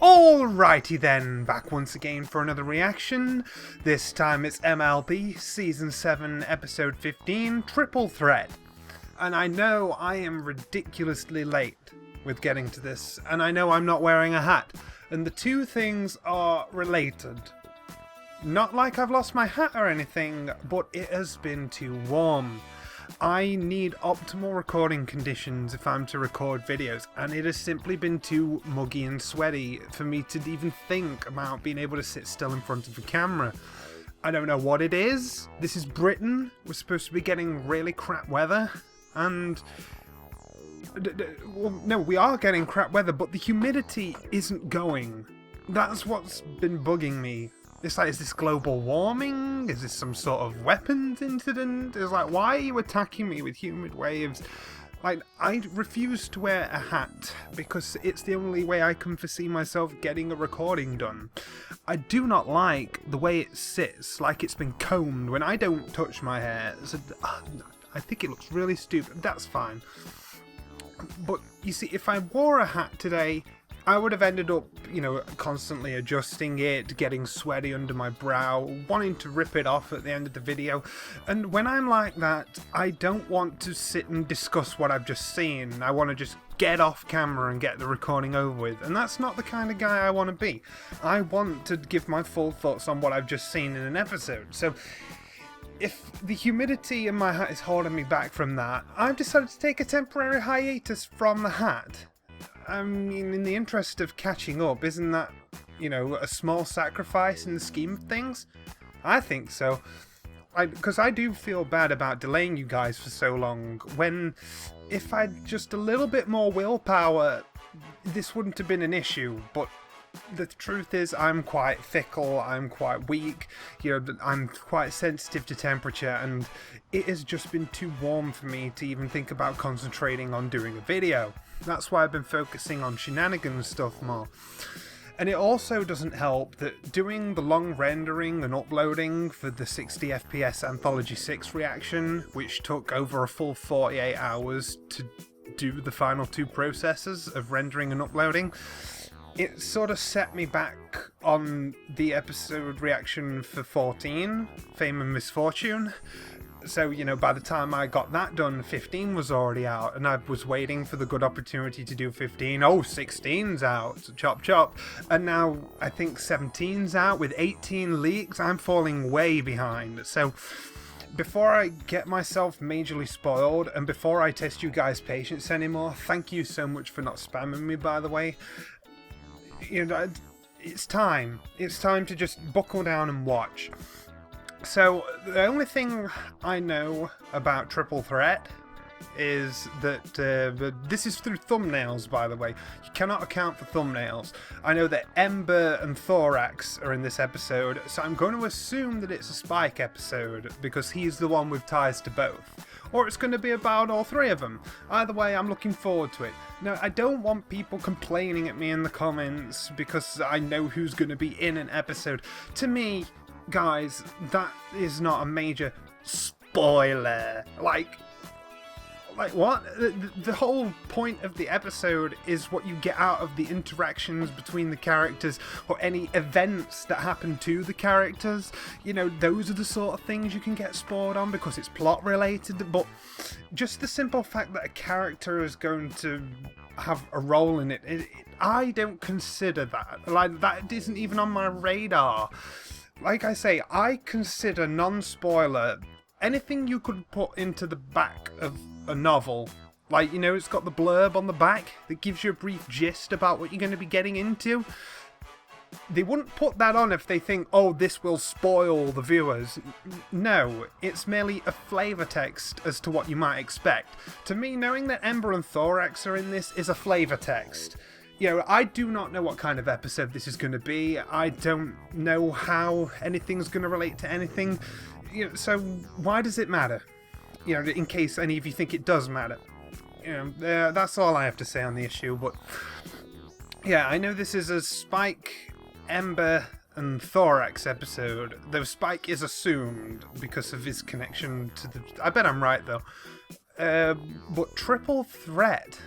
Alrighty then, back once again for another reaction. This time it's MLP, Season 7, Episode 15, Triple Threat. And I know I am ridiculously late with getting to this, and I know I'm not wearing a hat, and the two things are related. Not like I've lost my hat or anything, but it has been too warm. I need optimal recording conditions if I'm to record videos, and it has simply been too muggy and sweaty for me to even think about being able to sit still in front of a camera. I don't know what it is. This is Britain. We're supposed to be getting really crap weather, and well, no, we are getting crap weather, but the humidity isn't going. That's what's been bugging me. It's like, is this global warming? Is this some sort of weapons incident? It's like, why are you attacking me with humid waves? Like, I refuse to wear a hat because it's the only way I can foresee myself getting a recording done. I do not like the way it sits, like it's been combed when I don't touch my hair. So, I think it looks really stupid. That's fine. But, you see, if I wore a hat today, I would have ended up, constantly adjusting it, getting sweaty under my brow, wanting to rip it off at the end of the video. And when I'm like that, I don't want to sit and discuss what I've just seen. I want to just get off camera and get the recording over with. And that's not the kind of guy I want to be. I want to give my full thoughts on what I've just seen in an episode. So if the humidity in my hat is holding me back from that, I've decided to take a temporary hiatus from the hat. I mean, in the interest of catching up, isn't that, a small sacrifice in the scheme of things? I think so. Because I do feel bad about delaying you guys for so long, when if I'd just a little bit more willpower, this wouldn't have been an issue, but the truth is I'm quite fickle, I'm quite weak, I'm quite sensitive to temperature, and it has just been too warm for me to even think about concentrating on doing a video. That's why I've been focusing on shenanigans stuff more. And it also doesn't help that doing the long rendering and uploading for the 60 FPS Anthology 6 reaction, which took over a full 48 hours to do the final two processes of rendering and uploading, it sort of set me back on the episode reaction for 14, Fame and Misfortune. So, by the time I got that done, 15 was already out, and I was waiting for the good opportunity to do 15. Oh, 16's out, so chop chop. And now I think 17's out with 18 leaks. I'm falling way behind. So before I get myself majorly spoiled, and before I test you guys' patience anymore, thank you so much for not spamming me, by the way. It's time. It's time to just buckle down and watch. So, the only thing I know about Triple Threat is that, this is through thumbnails, by the way. You cannot account for thumbnails. I know that Ember and Thorax are in this episode, so I'm going to assume that it's a Spike episode, because he's the one with ties to both. Or it's going to be about all three of them. Either way, I'm looking forward to it. Now, I don't want people complaining at me in the comments, because I know who's going to be in an episode. To me, guys, that is not a major spoiler. Like what? The whole point of the episode is what you get out of the interactions between the characters, or any events that happen to the characters. Those are the sort of things you can get spoiled on because it's plot related, but just the simple fact that a character is going to have a role in it, I don't consider that. Like, that isn't even on my radar. Like I say, I consider non-spoiler anything you could put into the back of a novel. Like, it's got the blurb on the back that gives you a brief gist about what you're going to be getting into. They wouldn't put that on if they think, oh, this will spoil the viewers. No, it's merely a flavour text as to what you might expect. To me, knowing that Ember and Thorax are in this is a flavour text. I do not know what kind of episode this is going to be. I don't know how anything's going to relate to anything. So why does it matter? In case any of you think it does matter. That's all I have to say on the issue. But yeah, I know this is a Spike, Ember, and Thorax episode. Though Spike is assumed because of his connection to the... I bet I'm right, though. But Triple Threat...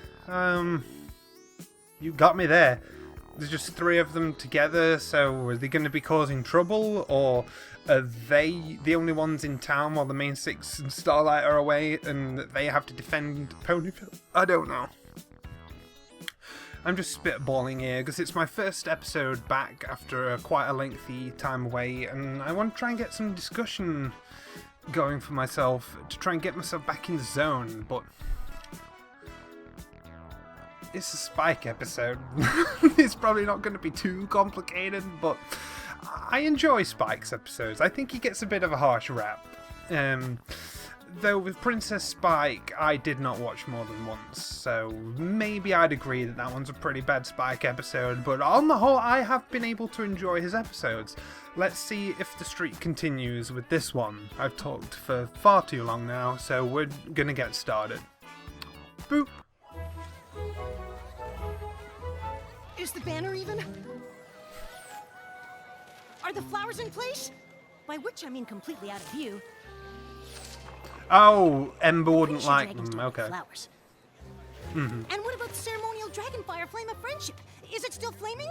You got me there. there's just 3 of them together, so are they going to be causing trouble, or are they the only ones in town while the main 6 and Starlight are away and they have to defend Ponyville? I don't know. I'm just spitballing here because it's my first episode back after quite a lengthy time away, and I want to try and get some discussion going for myself to try and get myself back in the zone, but it's a Spike episode. It's probably not going to be too complicated, but I enjoy Spike's episodes. I think he gets a bit of a harsh rap. Though with Princess Spike, I did not watch more than once, so maybe I'd agree that that one's a pretty bad Spike episode, but on the whole, I have been able to enjoy his episodes. Let's see if the streak continues with this one. I've talked for far too long now, so we're gonna get started. Boop! Is the banner even? Are the flowers in place? By which I mean completely out of view. Oh, Ember wouldn't like them. Okay. Flowers. And what about the ceremonial dragonfire flame of friendship? Is it still flaming?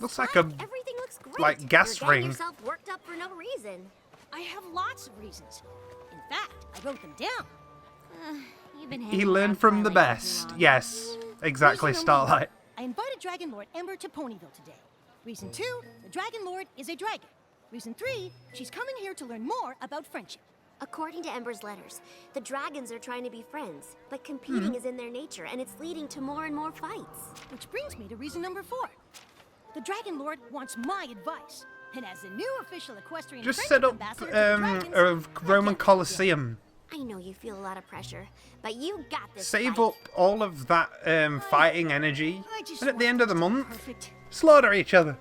Looks like a Everything looks great. like gas You're ring. getting yourself worked up for no reason. I have lots of reasons. In fact, I wrote them down. You've been He hanging learned around from the Twilight too best. long. Yes, exactly, Reason number Starlight. 1, I invited Dragon Lord Ember to Ponyville today. Reason 2, the Dragon Lord is a dragon. Reason 3, she's coming here to learn more about friendship. According to Ember's letters, the dragons are trying to be friends, but competing is in their nature, and it's leading to more and more fights. Which brings me to reason number 4. The Dragon Lord wants my advice. And as the new official equestrian Just friendship set up ambassador to the dragons, a Roman Colosseum. I know you feel a lot of pressure, but you got this. Save fight. up all of that fighting energy, I just and at the want end of the this to be month, perfect. slaughter each other.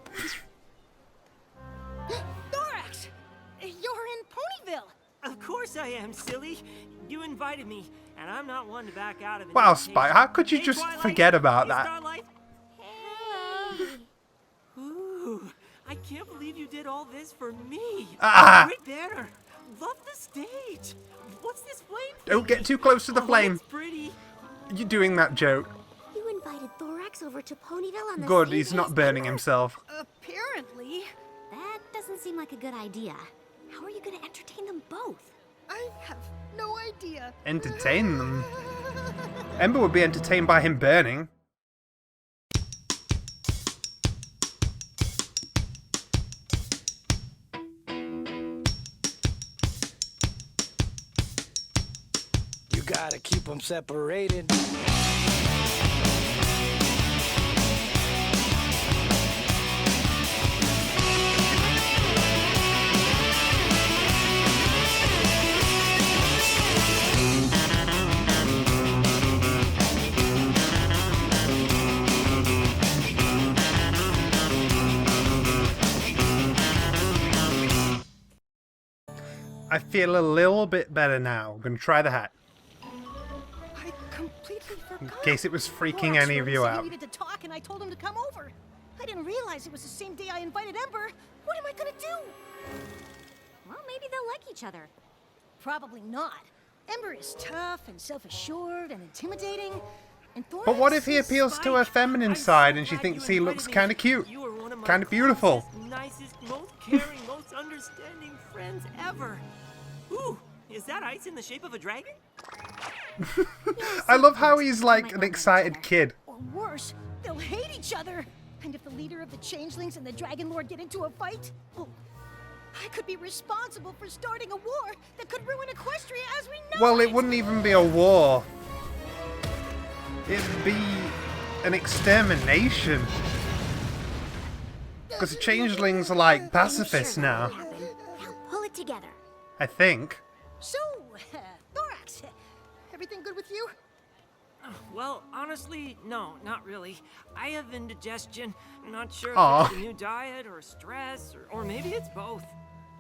Thorax! You're in Ponyville! Of course I am, silly. You invited me, and I'm not one to back out of an Wow, invitation. Spike, how could you Hey, just Twilight. forget about Hey, that? Starlight. Hey. Ooh, I can't believe you did all this for me. Ah! Great banner. Love the stage. What's this flame Don't thing? get too close to the Oh, flame. it's pretty. You're doing that joke. You invited Thorax over to Ponyville on the Good, same he's day not as burning Ember? himself. Apparently. That doesn't seem like a good idea. How are you going to entertain them both? I have no idea. Entertain them. Ember would be entertained by him burning. You gotta keep them separated. I feel a little bit better now. I'm gonna try the hat. I completely forgot. In case it was freaking Thorax any of wrote you and said out. he needed to talk, and I told him to come over. I didn't realize it was the same day I invited Ember. What am I gonna do? Well, maybe they'll like each other. Probably not. Ember is tough and self-assured and intimidating. And Thorax But what if he is- appeals to her feminine I'm side so and she glad thinks you he invited looks me. kind of cute? You are one of my Kind of beautiful. closest, nicest, most caring, most understanding friends ever. Ooh, is that ice in the shape of a dragon? I love how he's like an excited kid. Or worse, they'll hate each other. And if the leader of the Changelings and the Dragon Lord get into a fight, well, I could be responsible for starting a war that could ruin Equestria as we know Well, it. it wouldn't even be a war. It'd be an extermination. Because the changelings are like pacifists now, Now pull it together. I think. So, Thorax, everything good with you? Well, honestly, no, not really. I have indigestion. I'm not sure if Aw. it's a new diet or stress, or maybe it's both.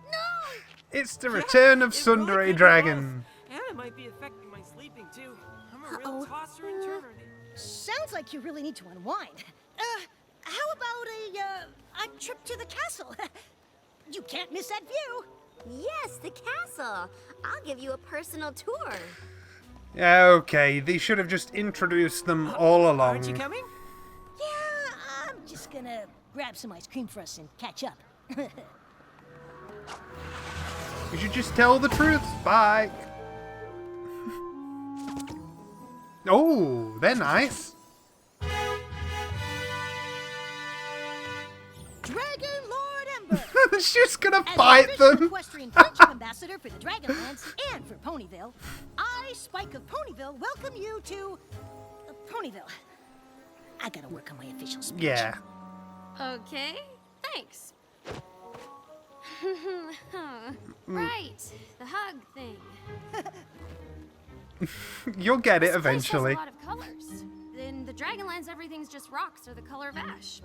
No! It's the return of It really Sundere could be Dragon. both. And it might be affecting my sleeping too. I'm a Uh-oh. real tosser and turner. Sounds like you really need to unwind. How about a trip to the castle? You can't miss that view. Yes, the castle. I'll give you a personal tour. Okay, they should have just introduced them all Aren't you along. coming? gonna grab some ice cream for us and catch up. You should just tell the truth, Spike. Oh, they're nice. Dragon Lord Ember! She's gonna As fight official them. Equestrian Friendship Ambassador for the Dragonlance and for Ponyville, I, Spike of Ponyville, welcome you to Ponyville. I gotta work on my official speech. Yeah. Okay, thanks. Right, the hug thing. You'll get it This place eventually. has a lot of colors. In the Dragonlance, everything's just rocks or the color of ash.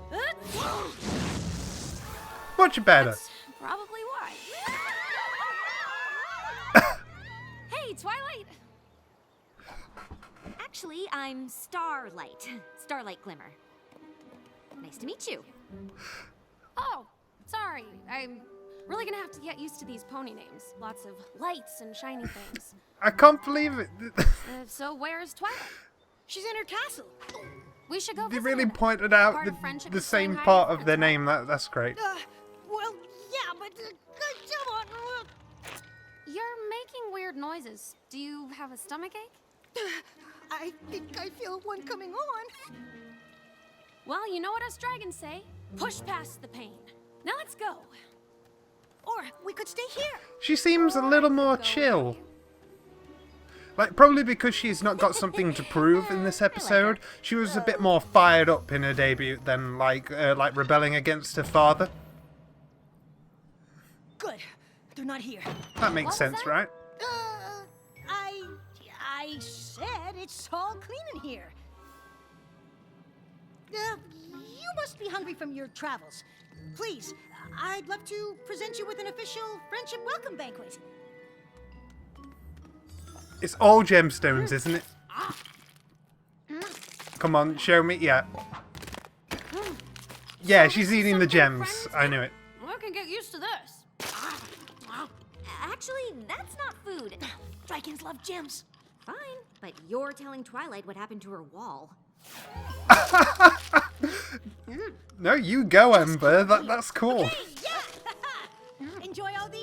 Much better. That's probably why. Hey, Twilight! Actually, I'm Starlight. Starlight Glimmer. Nice to meet you. Oh, sorry. I'm really gonna have to get used to these pony names. Lots of lights and shiny things. I can't believe it. So where's Twilight? She's in her castle. We should go They visit really her. pointed out Part of friendship the is saying same hi to part of friends, their right? name. That's great. Well, yeah, but come on. You're making weird noises. Do you have a stomachache? I think I feel one coming on. Well, you know what us dragons say. Push past the pain. Now let's go. Or we could stay here. She seems a little more chill. Like, probably because she's not got something to prove in this episode. She was a bit more fired up in her debut than, like rebelling against her father. Good. They're not here. That makes What was sense, that? right? I said it's all clean in here. You must be hungry from your travels. Please, I'd love to present you with an official friendship welcome banquet. It's all gemstones, isn't it? Come on, show me. Yeah. Yeah, she's eating the gems. I knew it. I can get used to this. Actually, that's not food. Dragons love gems. Fine, but you're telling Twilight what happened to her wall. No, you go, Ember. That's cool. Yeah! Enjoy all the,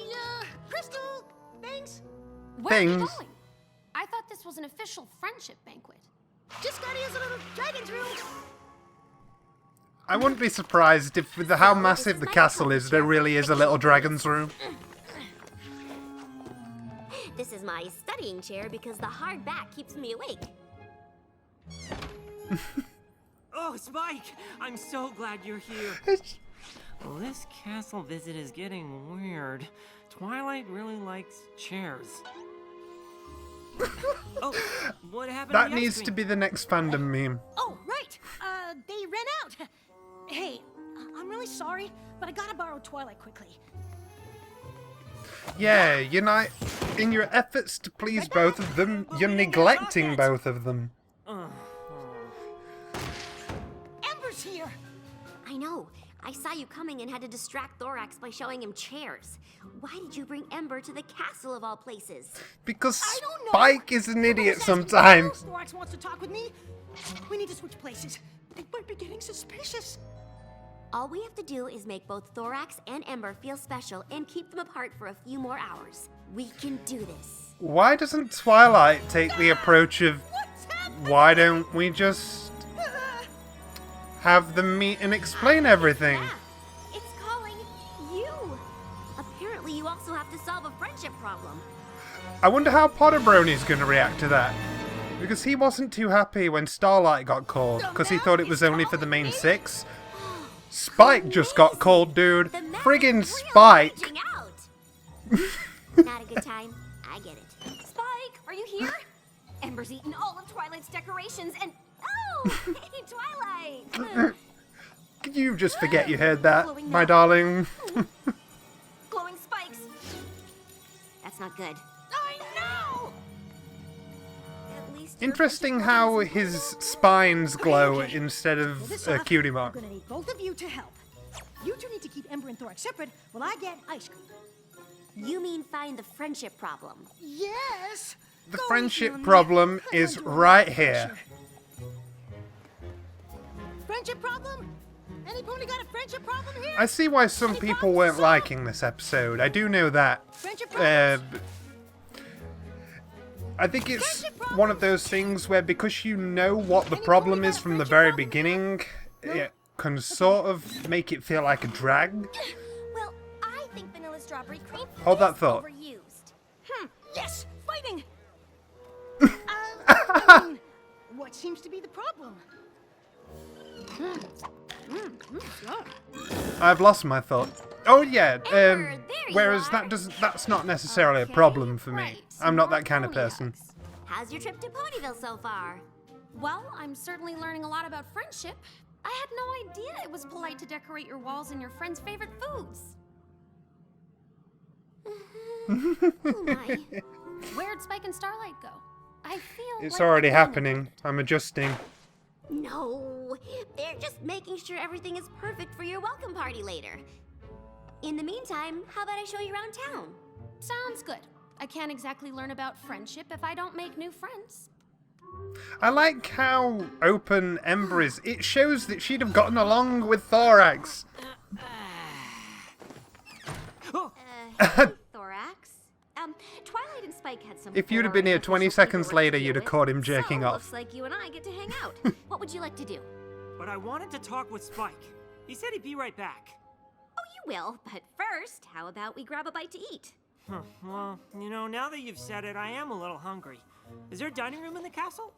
crystal things. Where are you Things. going? I thought this was an official friendship banquet. Just gotta use a little dragon's room. I wouldn't be surprised if, with how massive the castle is, there really is a little dragon's room. This is my studying chair because the hard back keeps me awake. Oh, Spike! I'm so glad you're here. Well, this castle visit is getting weird. Twilight really likes chairs. Oh, what happened That to the ice needs cream? to be the next fandom meme. Oh, right. They ran out. Hey, I'm really sorry, but I gotta borrow Twilight quickly. Yeah, you're not. In your efforts to please both of them, you're neglecting both of them. Ember's here. I know. I saw you coming and had to distract Thorax by showing him chairs. Why did you bring Ember to the castle of all places? Because I don't know. Spike is an idiot Who's asking sometimes. now? Thorax wants to talk with me. We need to switch places. They might be getting suspicious. All we have to do is make both Thorax and Ember feel special and keep them apart for a few more hours. We can do this. Why doesn't Twilight take the approach of, What's happening? why don't we just have them meet and explain everything? Yeah, it's calling you. Apparently, you also have to solve a friendship problem. I wonder how Potter Brony's going to react to that. Because he wasn't too happy when Starlight got called, because he thought it was only for the main six. Spike just got called, dude. The map Friggin' is really Spike. reaching out. Not a good time. I get it. Spike, are you here? Ember's eaten all of Twilight's decorations and... Oh, hey, Twilight. Could you just forget you heard that, my darling? glowing spikes. That's not good. I know. At least you're Interesting friendship how problems will his spines glow Okay. instead Pull of this a off. cutie I'm mark. gonna need both of you to help. You two need to keep Ember and Thorax separate while I get ice cream. You mean find the friendship problem? Yes. The Go friendship easy on me. problem I'm is under a lot right of here. pressure. Friendship problem? Any pony got a friendship problem here? I see why some people weren't liking this episode. I do know that. Friendship problems? I think it's one of those things where because you know what the problem is from the very beginning, it can sort of make it feel like a drag. Well, I think vanilla strawberry cream Hold that is thought. overused. Yes, fighting. I mean, what seems to be the problem? I've lost my thought. Oh yeah, Ember, there you whereas are. that's not necessarily a Okay, problem for me. right. I'm not More that kind of pony person. hugs. How's your trip to Ponyville so far? Well, I'm certainly learning a lot about friendship. I had no idea it was polite to decorate your walls in your friends' favorite foods. Oh my. Where'd Spike and Starlight go? I feel It's like already they're happening. I'm adjusting. No, they're just making sure everything is perfect for your welcome party later. In the meantime, how about I show you around town? Sounds good. I can't exactly learn about friendship if I don't make new friends. I like how open Ember is. It shows that she'd have gotten along with Thorax. Hey, Thorax. Twilight and Spike had some. If you'd have been here boring 20 official seconds paperwork later, to deal you'd have with, caught him jerking so off. Looks like you and I get to hang out. What would you like to do? But I wanted to talk with Spike. He said he'd be right back. Oh, you will. But first, how about we grab a bite to eat? Huh, well, you know, now that you've said it, I am a little hungry. Is there a dining room in the castle?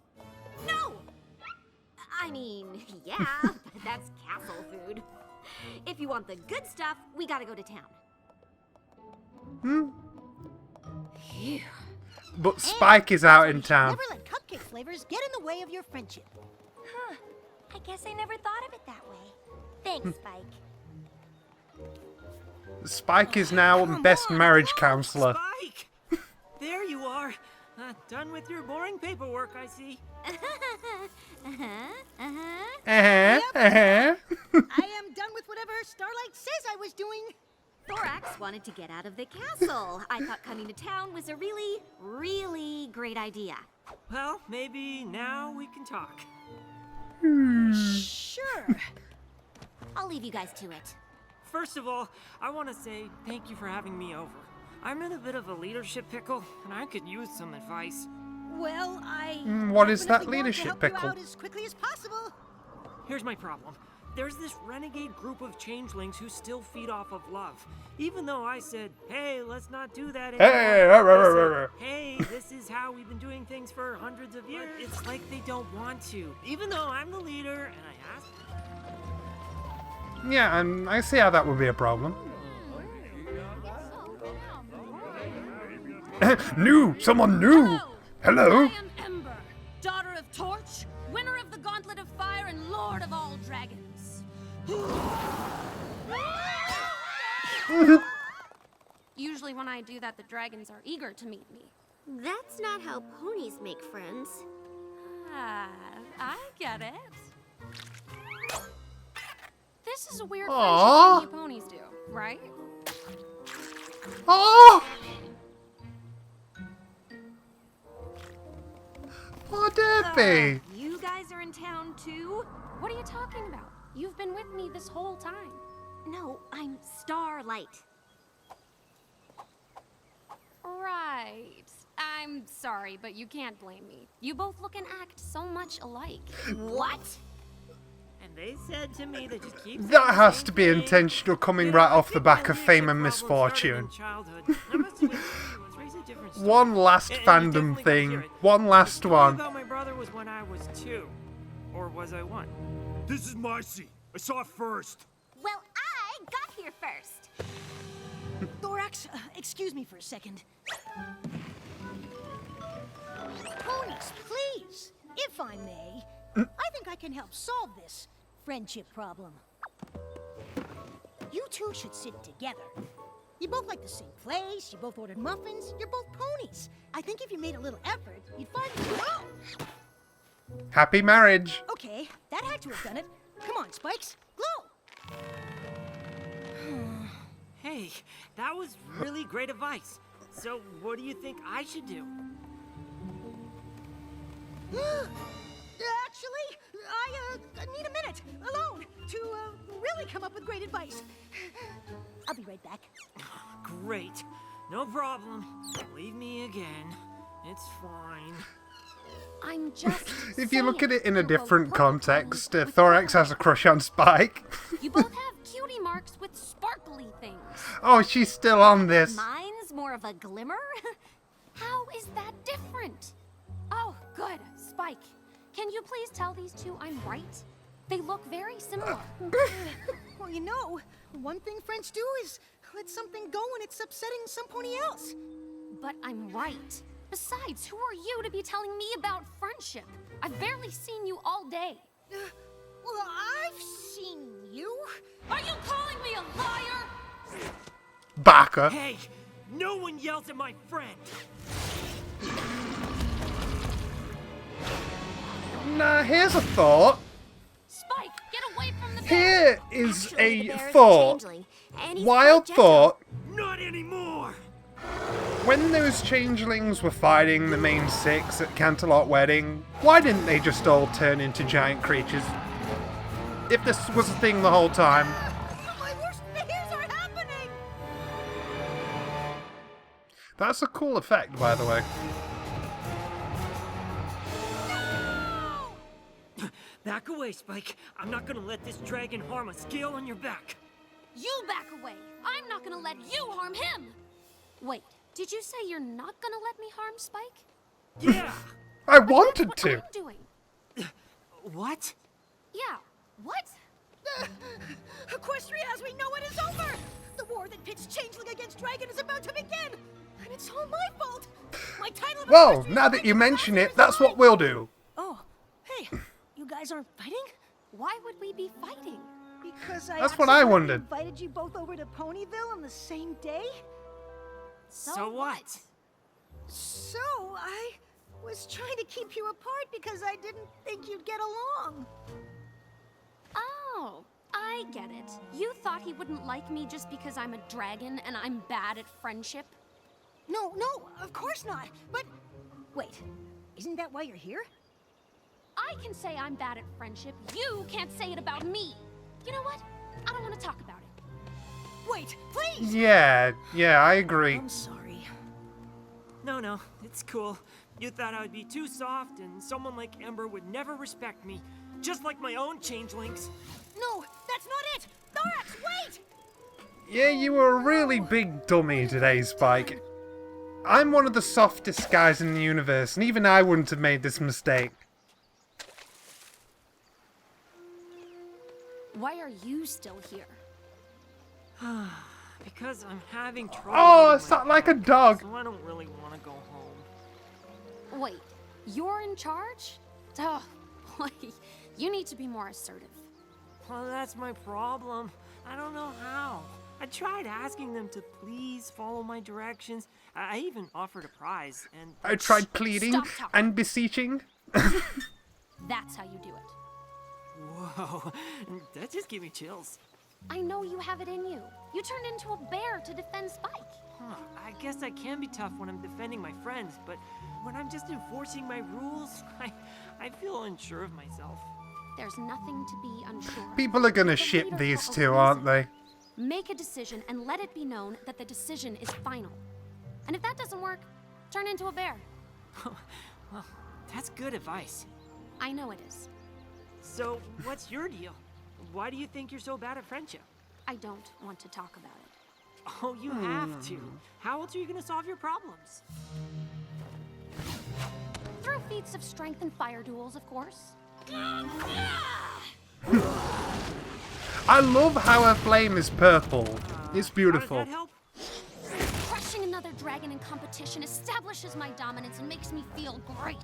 No. I mean, yeah, but that's castle food. If you want the good stuff, we gotta go to town. Phew. But Spike is out in town. Never let cupcake flavors get in the way of your friendship. Huh. I guess I never thought of it that way. Thanks, Spike. Spike is now best marriage counselor. Spike! There you are. Done with your boring paperwork, I see. I am done with whatever Starlight says I was doing. Thorax wanted to get out of the castle. I thought coming to town was a really, really great idea. Well, maybe now we can talk. Sure. I'll leave you guys to it. First of all, I want to say thank you for having me over. I'm in a bit of a leadership pickle, and I could use some advice. Well, I. What is that definitely want leadership to help you pickle? out as quickly as possible. Here's my problem. There's this renegade group of changelings who still feed off of love. Even though I said, hey, let's not do that anymore. They said, hey, this is how we've been doing things for hundreds of years. It's like they don't want to. Even though I'm the leader and I asked. Yeah, and I see how that would be a problem. New! Someone new! Hello! I am Ember, daughter of Torch, winner of the Gauntlet of Fire, and lord of all dragons. Usually when I do that, the dragons are eager to meet me. That's not how ponies make friends. Ah, I get it. This is a weird Aw. friendship that you ponies do, right? Oh! Oh, Derpy! You guys are in town too? What are you talking about? You've been with me this whole time. No, I'm Starlight. Right. I'm sorry, but you can't blame me. You both look and act so much alike. What? And they said to me that you keep saying That the has same to be thing. intentional, coming You know, right I off the think back my of fame and leadership problem started misfortune. in childhood. I must have been influenced. Raise a different story. One last And you fandom definitely gotta thing. hear it. One The last story one. about my brother was when I was 2. Or was I 1? This is my seat. I saw it first. Well, I got here first. Thorax, excuse me for a second. Ponies, please, if I may. I think I can help solve this friendship problem. You two should sit together. You both like the same place, you both ordered muffins, you're both ponies. I think if you made a little effort, you'd find... Oh! Happy marriage. Okay, that had to have done it. Come on, Spikes, glow! Hey, that was really great advice. So, what do you think I should do? Actually, I need a minute alone to really come up with great advice. I'll be right back. Great. No problem. Leave me again. It's fine. I'm just If you look at it in a saying, you're both different perfect context, with Thorax has a crush on Spike. You both have cutie marks with sparkly things. Oh, she's still on this. Mine's more of a glimmer. How is that different? Oh, good. Spike, can you please tell these two I'm right? They look very similar. Well, you know, one thing French do is let something go when it's upsetting somebody else. But I'm right. Besides, who are you to be telling me about friendship? I've barely seen you all day. Well, I've seen you. Are you calling me a liar? Baka. Hey, no one yells at my friend. Now, here's a thought. Spike, get away from the Here is Actually, the a bear is thought. changeling, and he's Wild quite gentle. thought. Not anymore. When those changelings were fighting the main six at Canterlot Wedding, why didn't they just all turn into giant creatures? If this was a thing the whole time. My worst fears are happening. That's a cool effect, by the way. Back away, Spike. I'm not gonna let this dragon harm a scale on your back. You back away. I'm not gonna let you harm him. Wait, did you say you're not gonna let me harm Spike? Yeah. I But wanted that's to. what I'm doing. What? Yeah, what? Equestria, as we know it, is over. The war that pits Changeling against Dragon is about to begin. And it's all my fault. My title of Well, Equestria now that you mention Ambassador it, is that's what mine. we'll do. Oh, hey, you guys aren't fighting? Why would we be fighting? Because I That's what I accidentally wondered. invited you both over to Ponyville on the same day? So what? So, I was trying to keep you apart because I didn't think you'd get along. Oh, I get it. You thought he wouldn't like me just because I'm a dragon and I'm bad at friendship? No, of course not. But, wait, isn't that why you're here? I can say I'm bad at friendship. You can't say it about me. You know what? I don't want to talk about it. Wait, please! Yeah, I agree. I'm sorry. No, it's cool. You thought I would be too soft and someone like Ember would never respect me. Just like my own changelings. No, that's not it! Thorax, wait! Yeah, you were a really big dummy today, Spike. I'm one of the softest guys in the universe, and even I wouldn't have made this mistake. Why are you still here? Because I'm having trouble. Oh, with it's my not like a back, dog. So I don't really want to go home. Wait, you're in charge? Oh, boy, you need to be more assertive. Well, that's my problem. I don't know how. I tried asking them to please follow my directions. I even offered a prize, and I tried pleading Stop talking. and beseeching. That's how you do it. whoa, that just gave me chills. I know you have it in you. You turned into a bear to defend Spike. Huh, I guess I can be tough when I'm defending my friends, but when I'm just enforcing my rules, I feel unsure of myself. There's nothing to be unsure of. People are gonna The ship leader these for a two, aren't reason. they? Make a decision and let it be known that the decision is final. And if that doesn't work, turn into a bear. Well, that's good advice. I know it is. So, what's your deal? Why do you think you're so bad at friendship? I don't want to talk about it. Oh, you have to. How else are you gonna solve your problems? Through feats of strength and fire duels, of course. I love how her flame is purple. It's How beautiful. does that help? Crushing another dragon in competition establishes my dominance and makes me feel great.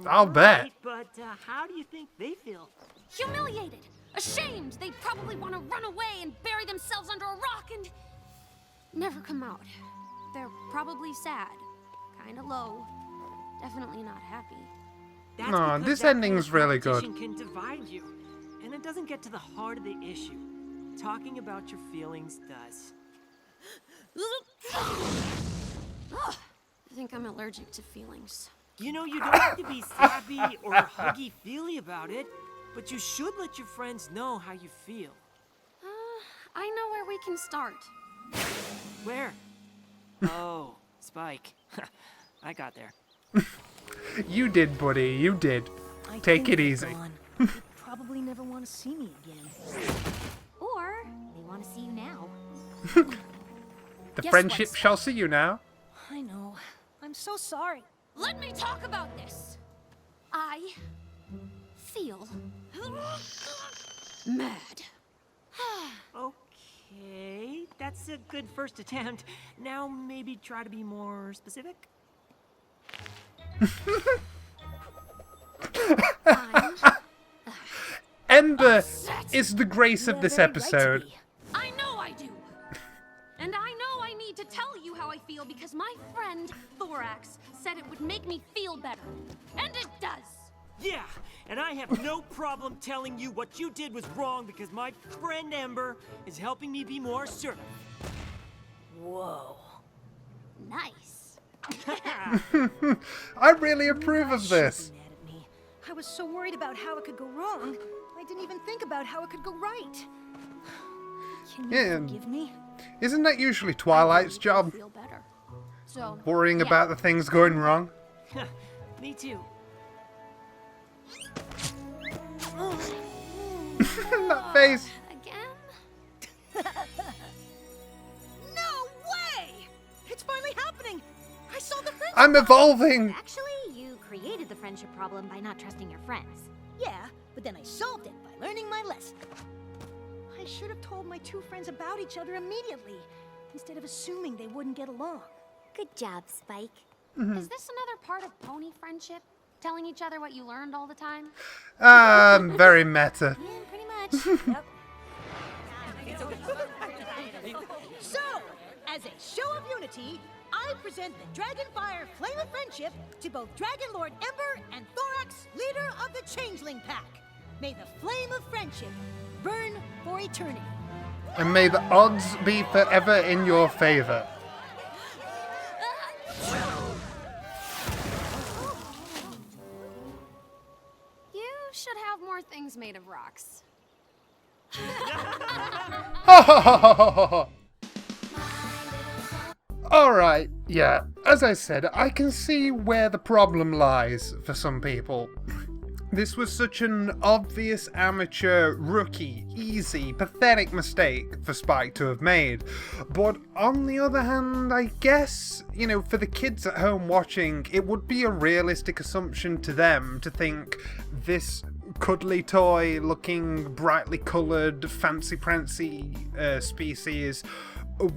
I'll bet. Right, but how do you think they feel? Humiliated, ashamed, they'd probably want to run away and bury themselves under a rock and never come out. They're probably sad, kinda low, definitely not happy. That's Aw, because this that kind ending's of really good. competition can divide you, and it doesn't get to the heart of the issue. Talking about your feelings does. I think I'm allergic to feelings. You know, you don't have to be sappy or huggy-feely about it. But you should let your friends know how you feel. I know where we can start. Where? Oh, Spike. I got there. You did, buddy. You did. Take it easy. They'll probably never want to see me again. Or they want to see you now. The Guess friendship what's- shall see you now. I know. I'm so sorry. Let me talk about this. I feel mad. Okay, that's a good first attempt. Now maybe try to be more specific. Ember Upset. is the grace of this episode. I know I do. And I know I need to tell you how I feel because my friend Thorax said it would make me feel better. And it does. Yeah, and I have no problem telling you what you did was wrong because my friend Ember is helping me be more assertive. Whoa. Nice. I really approve of this. Mad at me. I was so worried about how it could go wrong. I didn't even think about how it could go right. Can you Yeah. forgive me? Isn't that usually Twilight's job? Feel better. So Worrying yeah. about the things going wrong? Me too. That face. Again? No way! It's finally happening! I solved the friendship I'm evolving. Actually, you created the friendship problem by not trusting your friends. Yeah, but then I solved it by learning my lesson. I should have told my two friends about each other immediately, instead of assuming they wouldn't get along. Good job, Spike. Is this another part of pony friendship? Telling each other what you learned all the time? Very meta. Yeah, pretty much. Yep. So, as a show of unity, I present the Dragonfire Flame of Friendship to both Dragon Lord Ember and Thorax, leader of the Changeling Pack. May the flame of friendship burn for eternity. And may the odds be forever in your favor. You should have more things made of rocks. Alright, yeah. As I said, I can see where the problem lies for some people. This was such an obvious amateur, rookie, easy, pathetic mistake for Spike to have made. But on the other hand, I guess, for the kids at home watching, it would be a realistic assumption to them to think this cuddly toy looking brightly coloured, fancy-prancy species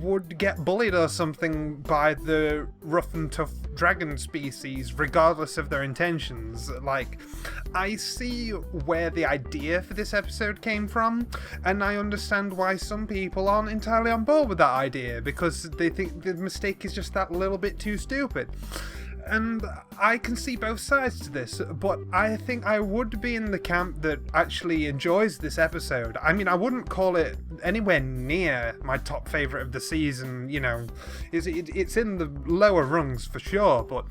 would get bullied or something by the rough and tough dragon species, regardless of their intentions. Like, I see where the idea for this episode came from, and I understand why some people aren't entirely on board with that idea, because they think the mistake is just that little bit too stupid. And I can see both sides to this, but I think I would be in the camp that actually enjoys this episode. I mean, I wouldn't call it anywhere near my top favourite of the season, It's in the lower rungs for sure, but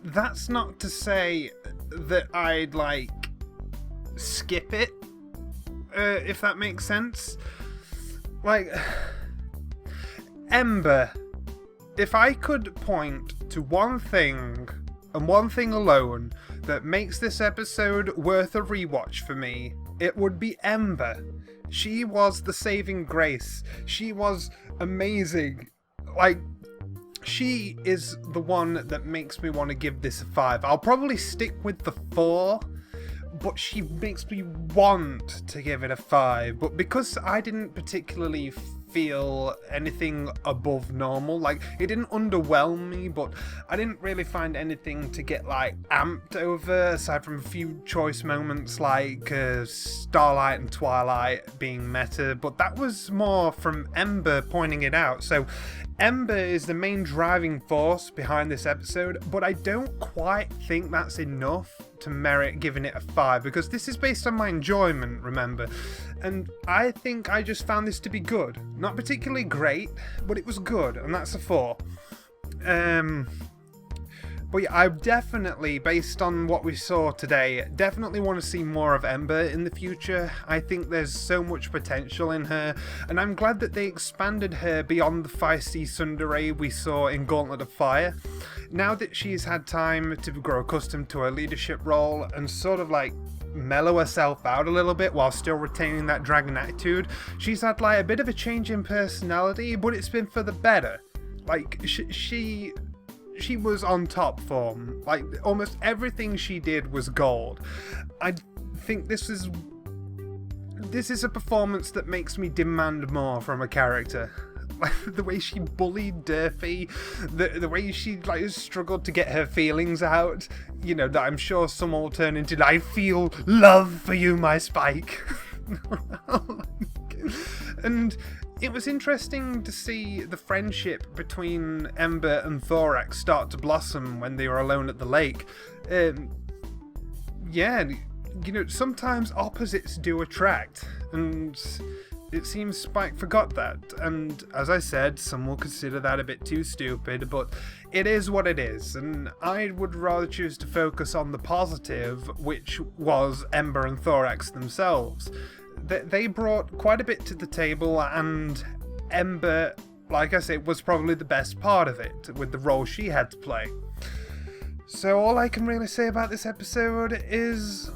that's not to say that I'd, skip it, if that makes sense. Ember. If I could point to one thing, and one thing alone, that makes this episode worth a rewatch for me, it would be Ember. She was the saving grace. She was amazing. She is the one that makes me want to give this a 5. I'll probably stick with the 4, but she makes me want to give it a 5. But because I didn't particularly feel anything above normal, it didn't underwhelm me, but I didn't really find anything to get amped over, aside from a few choice moments like Starlight and Twilight being meta, but that was more from Ember pointing it out. So Ember is the main driving force behind this episode, but I don't quite think that's enough to merit giving it a 5, because this is based on my enjoyment, remember, and I think I just found this to be good. Not particularly great, but it was good, and that's a 4. But yeah, I definitely, based on what we saw today, definitely want to see more of Ember in the future. I think there's so much potential in her, and I'm glad that they expanded her beyond the feisty tsundere we saw in Gauntlet of Fire. Now that she's had time to grow accustomed to her leadership role and sort of like mellow herself out a little bit while still retaining that dragon attitude, she's had like a bit of a change in personality, but it's been for the better. Like, she was on top form. Like, almost everything she did was gold. I think this is a performance that makes me demand more from a character. Like, the way she bullied Derpy, the way she like struggled to get her feelings out, you know, that I'm sure someone will turn into, I feel love for you, my Spike. And it was interesting to see the friendship between Ember and Thorax start to blossom when they were alone at the lake. Yeah, you know, sometimes opposites do attract, and it seems Spike forgot that, and as I said, some will consider that a bit too stupid, but it is what it is, and I would rather choose to focus on the positive, which was Ember and Thorax themselves. They brought quite a bit to the table, and Ember, like I said, was probably the best part of it, with the role she had to play. So all I can really say about this episode is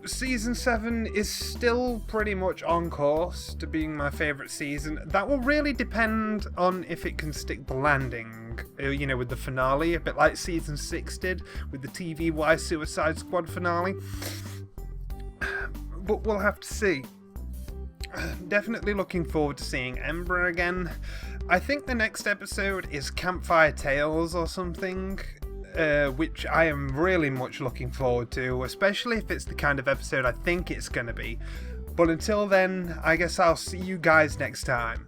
Season 7 is still pretty much on course to being my favourite season. That will really depend on if it can stick the landing, you know, with the finale, a bit like Season 6 did with the TV-wise Suicide Squad finale. But we'll have to see. Definitely looking forward to seeing Ember again. I think the next episode is Campfire Tales or something, which I am really much looking forward to, especially if it's the kind of episode I think it's going to be. But until then, I guess I'll see you guys next time.